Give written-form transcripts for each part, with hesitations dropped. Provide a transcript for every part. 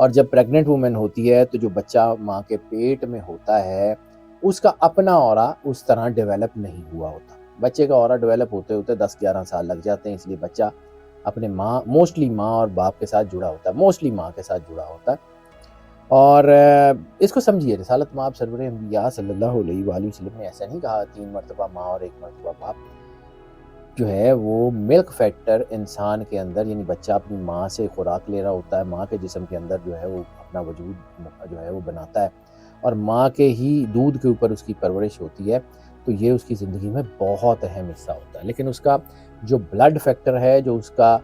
اور جب pregnant women ہوتی ہے تو جو بچہ ماں کے پیٹ میں ہوتا ہے اس کا اپنا اورا اس طرح ڈیولپ نہیں ہوا ہوتا. بچے کا اورا ڈیولپ ہوتے ہوتے 10-11 سال لگ جاتے ہیں، اس لیے بچہ اپنے موسٹلی ماں اور باپ کے ساتھ جڑا ہوتا ہے، موسٹلی ماں کے ساتھ جڑا ہوتا ہے. اور اس کو سمجھیے، رسالت مآب سرور انبیاء صلی اللہ علیہ وآلہ وسلم نے ایسا نہیں کہا 3 مرتبہ ماں اور 1 مرتبہ باپ. جو ہے وہ ملک فیکٹر انسان کے اندر، یعنی بچہ اپنی ماں سے خوراک لے رہا ہوتا ہے، ماں کے جسم کے اندر جو ہے وہ اپنا وجود جو ہے وہ بناتا ہے اور ماں کے ہی دودھ کے اوپر اس کی پرورش ہوتی ہے، تو یہ اس کی زندگی میں بہت اہم حصہ ہوتا ہے. لیکن اس کا جو بلڈ فیکٹر ہے، جو اس کا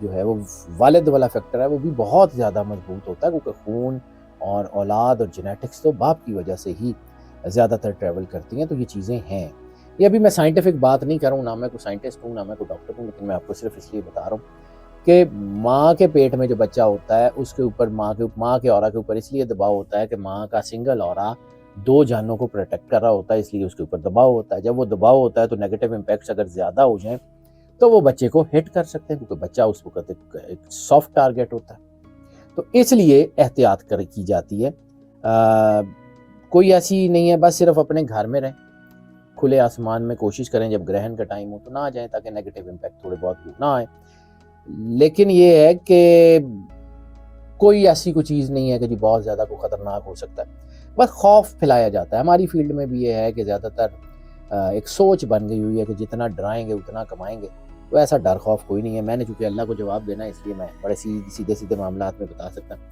جو ہے وہ والد والا فیکٹر ہے، وہ بھی بہت زیادہ مضبوط ہوتا ہے، کیونکہ خون اور اولاد اور جینیٹکس تو باپ کی وجہ سے ہی زیادہ تر ٹریول کرتی ہیں. تو یہ چیزیں ہیں. یہ ابھی میں سائنٹیفک بات نہیں کر رہا ہوں، نہ میں کوئی سائنٹسٹ ہوں، نہ میں کوئی ڈاکٹر ہوں، لیکن میں آپ کو صرف اس لیے بتا رہا ہوں کہ ماں کے پیٹ میں جو بچہ ہوتا ہے اس کے اوپر ماں کے اورا کے اوپر اس لیے دباؤ ہوتا ہے کہ ماں کا سنگل اورا 2 جانوں کو پروٹیکٹ کر رہا ہوتا ہے، اس لیے اس کے اوپر دباؤ ہوتا ہے. جب وہ دباؤ ہوتا ہے تو نیگیٹو امپیکٹس اگر زیادہ ہو جائیں تو وہ بچے کو ہٹ کر سکتے ہیں، کیونکہ بچہ اس وقت ایک سافٹ ٹارگیٹ ہوتا ہے. تو اس لیے احتیاط کی جاتی ہے. کوئی ایسی نہیں ہے، بس صرف اپنے گھر میں رہیں، کھلے آسمان میں کوشش کریں، جب گرہن کا ٹائم ہو تو نہ آ جائیں تاکہ نیگیٹو امپیکٹ تھوڑے بہت نہ آئیں. لیکن یہ ہے کہ کوئی ایسی کوئی چیز نہیں ہے کہ جی بہت زیادہ کوئی خطرناک ہو سکتا ہے، بس خوف پھیلایا جاتا ہے. ہماری فیلڈ میں بھی یہ ہے کہ زیادہ تر ایک سوچ بن گئی ہوئی ہے کہ جتنا ڈرائیں گے اتنا کمائیں گے. تو ایسا ڈر خوف کوئی نہیں ہے. میں نے چونکہ اللہ کو جواب دینا ہے، اس لیے میں بڑے سیدھے معاملات میں بتا سکتا ہوں.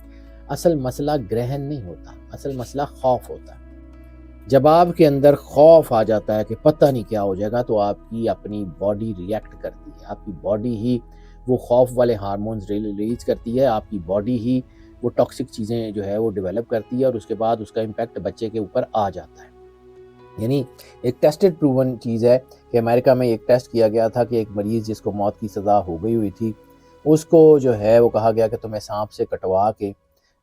اصل مسئلہ گرہن نہیں ہوتا، اصل مسئلہ خوف ہوتا ہے. جب آپ کے اندر خوف آ جاتا ہے کہ پتہ نہیں کیا ہو جائے گا، تو آپ کی اپنی باڈی ریئیکٹ کرتی ہے، آپ کی باڈی ہی وہ خوف والے ہارمونز ریلیز کرتی ہے، آپ کی باڈی ہی وہ ٹاکسک چیزیں جو ہے وہ ڈیولپ کرتی ہے، اور اس کے بعد اس کا امپیکٹ بچے کے اوپر آ جاتا ہے. یعنی ایک ٹیسٹڈ پروون چیز ہے کہ امریکہ میں ایک ٹیسٹ کیا گیا تھا کہ ایک مریض جس کو موت کی سزا ہو گئی ہوئی تھی، اس کو جو ہے وہ کہا گیا کہ تمہیں سانپ سے کٹوا کے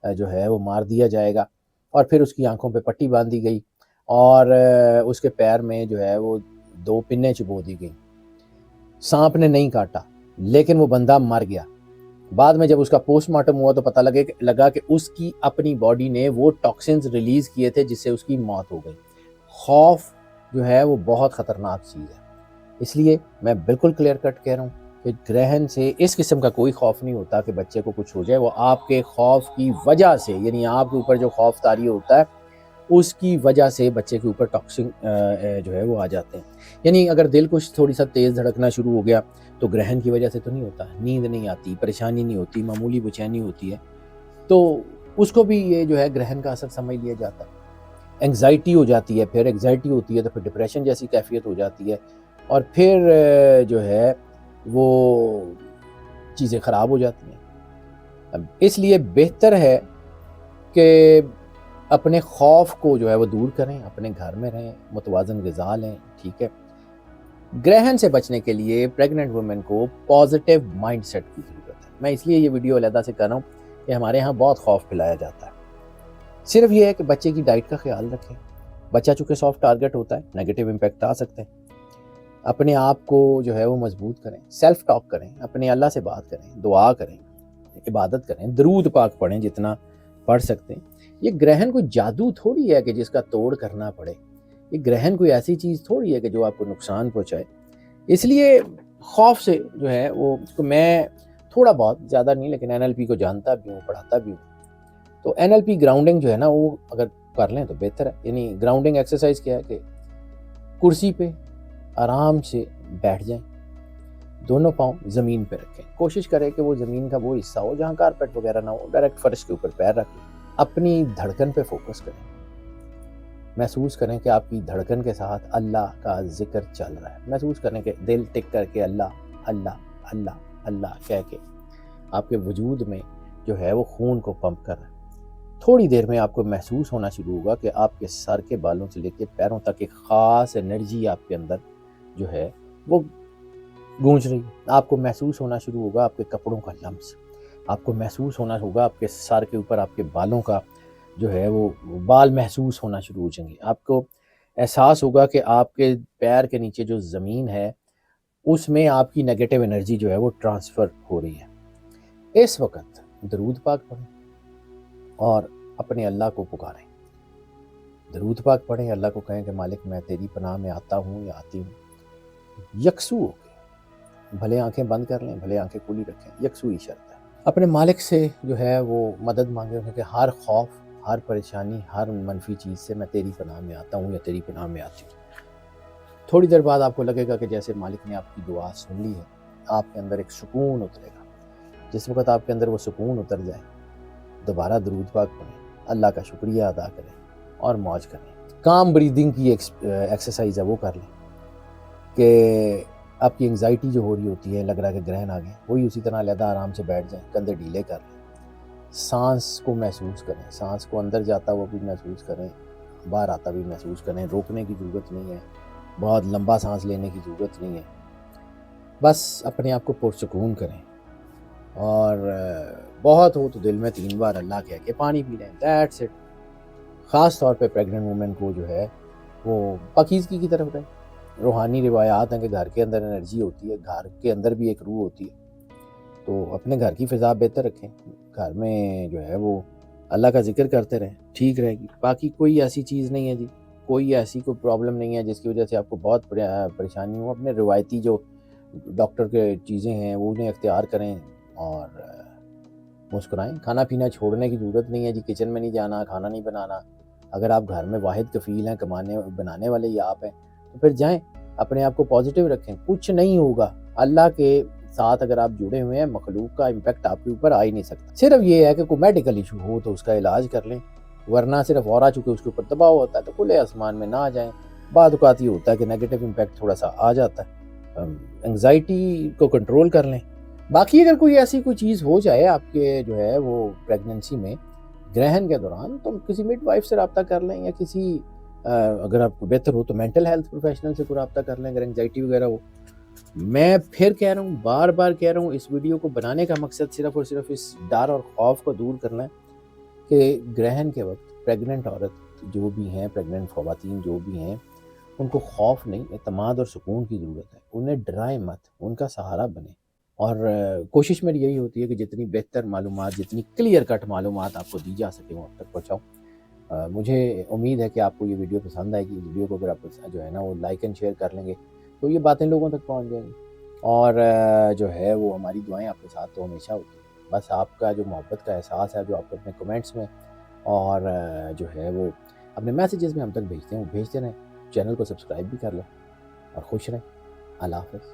جو ہے وہ مار دیا جائے گا، اور پھر اس کی آنکھوں پہ پٹی باندھی گئی اور اس کے پیر میں جو ہے وہ 2 پنیں چبو دی گئیں. سانپ نے نہیں کاٹا لیکن وہ بندہ مر گیا. بعد میں جب اس کا پوسٹ مارٹم ہوا تو پتہ لگا کہ اس کی اپنی باڈی نے وہ ٹاکسنز ریلیز کیے تھے جس سے اس کی موت ہو گئی. خوف جو ہے وہ بہت خطرناک چیز ہے. اس لیے میں بالکل کلیئر کٹ کہہ رہا ہوں کہ گرہن سے اس قسم کا کوئی خوف نہیں ہوتا کہ بچے کو کچھ ہو جائے. وہ آپ کے خوف کی وجہ سے، یعنی آپ کے اوپر جو خوف طاری ہوتا ہے اس کی وجہ سے بچے کے اوپر ٹاکسک جو ہے وہ آ جاتے ہیں. یعنی اگر دل کچھ تھوڑی سا تیز دھڑکنا شروع ہو گیا تو گرہن کی وجہ سے تو نہیں ہوتا. نیند نہیں آتی، پریشانی نہیں ہوتی، معمولی بےچینی ہوتی ہے، تو اس کو بھی یہ جو ہے گرہن کا اثر سمجھ لیا جاتا ہے. انگزائٹی ہو جاتی ہے، پھر انگزائٹی ہوتی ہے تو پھر ڈپریشن جیسی کیفیت ہو جاتی ہے، اور پھر جو ہے وہ چیزیں خراب ہو جاتی ہیں. اس لیے بہتر ہے کہ اپنے خوف کو جو ہے وہ دور کریں، اپنے گھر میں رہیں، متوازن غذا لیں. ٹھیک ہے. گرہن سے بچنے کے لیے پریگننٹ وومن کو پازیٹیو مائنڈ سیٹ کی ضرورت ہے. میں اس لیے یہ ویڈیو علیحدہ سے کر رہا ہوں کہ ہمارے ہاں بہت خوف پھیلایا جاتا ہے. صرف یہ ہے کہ بچے کی ڈائٹ کا خیال رکھیں. بچہ چونکہ سافٹ ٹارگیٹ ہوتا ہے، نیگیٹو امپیکٹ آ سکتے ہیں. اپنے آپ کو جو ہے وہ مضبوط کریں، سیلف ٹاک کریں، اپنے اللہ سے بات کریں، دعا کریں، عبادت کریں، درود پاک پڑھیں جتنا پڑھ سکتے ہیں. یہ گرہن کوئی جادو تھوڑی ہے کہ جس کا توڑ کرنا پڑے. یہ گرہن کوئی ایسی چیز تھوڑی ہے کہ جو آپ کو نقصان پہنچائے. اس لیے خوف سے جو ہے وہ میں تھوڑا بہت، زیادہ نہیں، لیکن NLP کو جانتا بھی ہوں، پڑھاتا بھی ہوں. تو NLP گراؤنڈنگ جو ہے نا وہ اگر کر لیں تو بہتر ہے. یعنی گراؤنڈنگ ایکسرسائز کیا ہے کہ کرسی پہ آرام سے بیٹھ جائیں، دونوں پاؤں زمین پہ رکھیں. کوشش کریں کہ وہ زمین کا وہ حصہ ہو جہاں کارپیٹ وغیرہ نہ ہو، ڈائریکٹ فرش کے اوپر پیر رکھ لیں. اپنی دھڑکن پہ فوکس کریں. محسوس کریں کہ آپ کی دھڑکن کے ساتھ اللہ کا ذکر چل رہا ہے. محسوس کریں کہ دل ٹک کر کے اللہ اللہ اللہ اللہ کہہ کے آپ کے وجود میں جو ہے وہ خون کو پمپ کر رہا ہے. تھوڑی دیر میں آپ کو محسوس ہونا شروع ہوگا کہ آپ کے سر کے بالوں سے لے کے پیروں تک ایک خاص انرجی آپ کے اندر جو ہے وہ گونج رہی ہے. آپ کو محسوس ہونا شروع ہوگا آپ کے کپڑوں کا لمس. آپ کو محسوس ہونا ہوگا آپ کے سر کے اوپر آپ کے بالوں کا جو ہے وہ بال محسوس ہونا شروع ہو جائیں گے. آپ کو احساس ہوگا کہ آپ کے پیر کے نیچے جو زمین ہے اس میں آپ کی نیگیٹو انرجی جو ہے وہ ٹرانسفر ہو رہی ہے. اس وقت درود پاک پڑھیں، اور اپنے اللہ کو پکاریں، درود پاک پڑھیں، اللہ کو کہیں کہ مالک میں تیری پناہ میں آتا ہوں یا آتی ہوں، یکسو ہو کے، بھلے آنکھیں بند کر لیں بھلے آنکھیں کھلی رکھیں، یکسوئی شرط ہے۔ اپنے مالک سے جو ہے وہ مدد مانگے کہ ہر خوف، ہر پریشانی، ہر منفی چیز سے میں تیری پناہ میں آتا ہوں یا تیری پناہ میں آتی ہوں۔ تھوڑی دیر بعد آپ کو لگے گا کہ جیسے مالک نے آپ کی دعا سن لی ہے، آپ کے اندر ایک سکون اترے گا۔ جس وقت آپ کے اندر وہ سکون اتر جائے، دوبارہ درود پاک پڑھیں، اللہ کا شکریہ ادا کریں اور موج کریں۔ کام بریدنگ کی ایکسرسائز ہے وہ کر لیں کہ آپ کی انگزائٹی جو ہو رہی ہوتی ہے، لگ رہا ہے کہ گرہن آ گئے، وہی اسی طرح علیحدہ آرام سے بیٹھ جائیں، کندھے ڈھیلے کر لیں، سانس کو محسوس کریں، سانس کو اندر جاتا ہوا بھی محسوس کریں، باہر آتا بھی محسوس کریں، روکنے کی ضرورت نہیں ہے، بہت لمبا سانس لینے کی ضرورت نہیں ہے، بس اپنے آپ کو پرسکون کریں، اور بہت ہو تو دل میں 3 بار اللہ کہہ کے پانی پی لیں، دیٹس اٹ۔ خاص طور پہ پریگننٹ وومن کو جو ہے وہ پاکیزگی کی طرف رہیں۔ روحانی روایات ہیں کہ گھر کے اندر انرجی ہوتی ہے، گھر کے اندر بھی ایک روح ہوتی ہے، تو اپنے گھر کی فضا بہتر رکھیں، گھر میں جو ہے وہ اللہ کا ذکر کرتے رہیں، ٹھیک رہے گی۔ باقی کوئی ایسی چیز نہیں ہے جی، کوئی ایسی کوئی پرابلم نہیں ہے جس کی وجہ سے آپ کو بہت پریشانی ہو۔ اپنے روایتی جو ڈاکٹر کے چیزیں ہیں وہ انہیں اختیار کریں اور مسکرائیں۔ کھانا پینا چھوڑنے کی ضرورت نہیں ہے جی، کچن میں نہیں جانا، کھانا نہیں بنانا۔ اگر آپ گھر میں واحد کفیل ہیں، بنانے والے ہی آپ ہیں، تو پھر جائیں، اپنے آپ کو پازیٹیو رکھیں، کچھ نہیں ہوگا۔ اللہ کے ساتھ اگر آپ جڑے ہوئے ہیں، مخلوق کا امپیکٹ آپ کے اوپر آ ہی نہیں سکتا۔ صرف یہ ہے کہ کوئی میڈیکل ایشو ہو تو اس کا علاج کر لیں، ورنہ صرف اورا چونکہ اس کے اوپر دباؤ ہوتا ہے تو کھلے آسمان میں نہ جائیں۔ بعض اوقات یہ ہوتا ہے کہ نیگیٹو امپیکٹ تھوڑا سا آ جاتا ہے، انگزائٹی کو کنٹرول کر لیں۔ باقی اگر کوئی ایسی کوئی چیز ہو جائے آپ کے جو ہے وہ پریگننسی میں گرہن کے دوران، تو کسی مڈ وائف سے رابطہ کر لیں، یا کسی اگر آپ کو بہتر ہو تو مینٹل ہیلتھ پروفیشنل سے کوئی رابطہ کر لیں اگر انگزائٹی وغیرہ ہو۔ میں پھر کہہ رہا ہوں، بار بار کہہ رہا ہوں، اس ویڈیو کو بنانے کا مقصد صرف اور صرف اس ڈر اور خوف کو دور کرنا ہے کہ گرہن کے وقت پریگننٹ عورت جو بھی ہیں، پریگننٹ خواتین جو بھی ہیں، ان کو خوف نہیں، اعتماد اور سکون کی ضرورت ہے۔ انہیں ڈرائیں مت، ان کا سہارا بنیں، اور کوشش میری یہی ہوتی ہے کہ جتنی بہتر معلومات، جتنی کلیئر کٹ معلومات آپ کو دی جا سکے وہ آپ تک پہنچاؤں۔ مجھے امید ہے کہ آپ کو یہ ویڈیو پسند آئے گی۔ ویڈیو کو اگر آپ جو ہے نا وہ لائک اینڈ شیئر کر لیں گے تو یہ باتیں لوگوں تک پہنچ جائیں گی، اور جو ہے وہ ہماری دعائیں آپ کے ساتھ تو ہمیشہ ہوتی ہیں۔ بس آپ کا جو محبت کا احساس ہے، جو آپ اپنے کمنٹس میں اور جو ہے وہ اپنے میسیجز میں ہم تک بھیجتے ہیں، وہ بھیجتے رہیں۔ چینل کو سبسکرائب بھی کر لیں اور خوش رہیں۔ اللہ حافظ۔